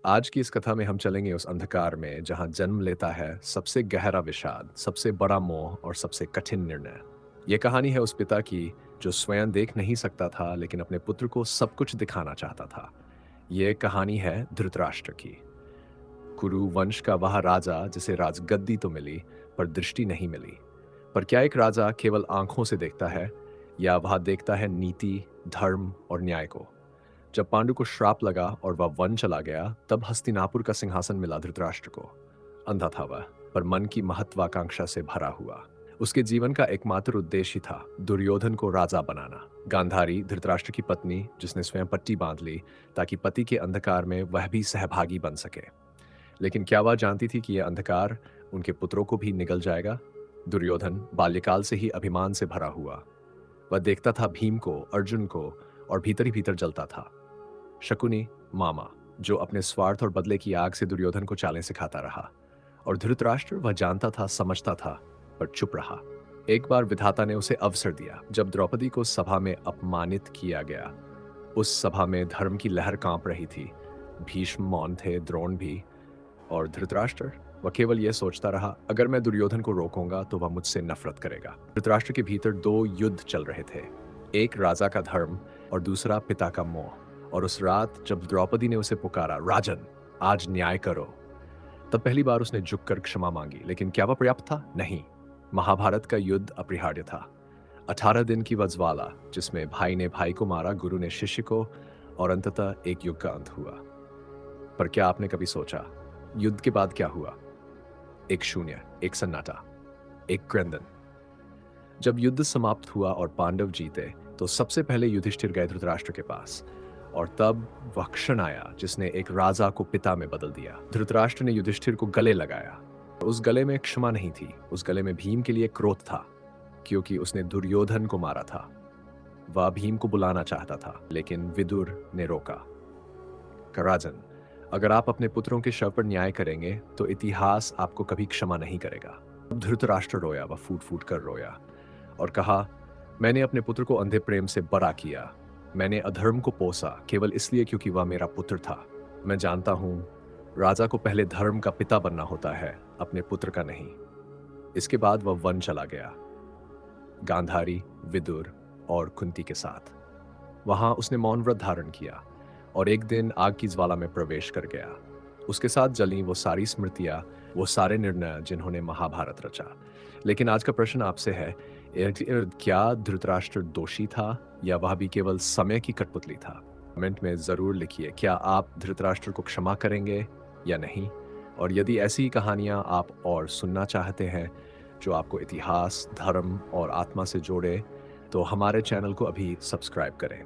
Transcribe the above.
आज की इस कथा में हम चलेंगे उस अंधकार में जहां जन्म लेता है सबसे गहरा विषाद, सबसे बड़ा मोह और सबसे कठिन निर्णय। ये कहानी है उस पिता की जो स्वयं देख नहीं सकता था लेकिन अपने पुत्र को सब कुछ दिखाना चाहता था। ये कहानी है धृतराष्ट्र की। कुरु वंश का वह राजा जिसे राजगद्दी तो मिली पर दृष्टि नहीं मिली। पर क्या एक राजा केवल आंखों से देखता है या वह देखता है नीति, धर्म और न्याय को? जब पांडु को श्राप लगा और वह वन चला गया, तब हस्तिनापुर का सिंहासन मिला धृतराष्ट्र को। अंधा था वह, पर मन की महत्वाकांक्षा से भरा हुआ। उसके जीवन का एकमात्र उद्देश्य ही था दुर्योधन को राजा बनाना। गांधारी धृतराष्ट्र की पत्नी, जिसने स्वयं पट्टी बांध ली ताकि पति के अंधकार में वह भी सहभागी बन सके। लेकिन क्या वह जानती थी कि यह अंधकार उनके पुत्रों को भी निगल जाएगा? दुर्योधन बाल्यकाल से ही अभिमान से भरा हुआ। वह देखता था भीम को, अर्जुन को, और भीतर ही भीतर जलता था। शकुनी मामा, जो अपने स्वार्थ और बदले की आग से दुर्योधन को चालें सिखाता रहा। और धृतराष्ट्र वह जानता था, समझता था, पर चुप रहा। एक बार विधाता ने उसे अवसर दिया जब द्रौपदी को सभा में अपमानित किया गया। उस सभा में धर्म की लहर कांप रही थी। भीष्म मौन थे, द्रोण भी। और धृतराष्ट्र, वह केवल यह सोचता रहा, अगर मैं दुर्योधन को रोकूंगा तो वह मुझसे नफरत करेगा। धृतराष्ट्र के भीतर दो युद्ध चल रहे थे, एक राजा का धर्म और दूसरा पिता का मोह। और उस रात जब द्रौपदी ने उसे पुकारा, राजन आज न्याय करो, तब पहली बार उसने झुककर क्षमा मांगी। लेकिन क्या वह पर्याप्त था? नहीं। महाभारत का युद्ध अपरिहार्य था। 18 दिन की वह ज्वाला, जिसमें भाई ने भाई को मारा, गुरु ने शिष्य को, और अंततः एक युग का अंत हुआ। पर क्या आपने कभी सोचा, युद्ध के बाद क्या हुआ? एक शून्य, एक सन्नाटा, एक क्रंदन। जब युद्ध समाप्त हुआ और पांडव जीते, तो सबसे पहले युधिष्ठिर गए धृतराष्ट्र के पास। और तब वह क्षण आया जिसने एक राजा को पिता में बदल दिया। धृतराष्ट्र ने युधिष्ठिर को गले लगाया। उस गले में क्षमा नहीं थी, उस गले में भीम के लिए क्रोध था, क्योंकि उसने दुर्योधन को मारा था। वह भीम को बुलाना चाहता था, लेकिन विदुर ने रोका। राजन, अगर आप अपने पुत्रों के शव पर न्याय करेंगे तो इतिहास आपको कभी क्षमा नहीं करेगा। अब धृतराष्ट्र रोया, वह फूट फूट कर रोया और कहा, मैंने अपने पुत्र को अंधे प्रेम से बड़ा किया। मैंने अधर्म को पोसा केवल इसलिए क्योंकि वह मेरा पुत्र था। मैं जानता हूं, राजा को पहले धर्म का पिता बनना होता है, अपने पुत्र का नहीं। इसके बाद वह वन चला गया, गांधारी, विदुर और कुंती के साथ। वहां उसने मौन व्रत धारण किया और एक दिन आग की ज्वाला में प्रवेश कर गया। उसके साथ जली वो सारी स्मृतियां, वो सारे निर्णय जिन्होंने महाभारत रचा। लेकिन आज का प्रश्न आपसे है, क्या धृतराष्ट्र दोषी था या वह भी केवल समय की कठपुतली था? कमेंट में जरूर लिखिए, क्या आप धृतराष्ट्र को क्षमा करेंगे या नहीं? और यदि ऐसी कहानियां आप और सुनना चाहते हैं जो आपको इतिहास, धर्म और आत्मा से जोड़े, तो हमारे चैनल को अभी सब्सक्राइब करें।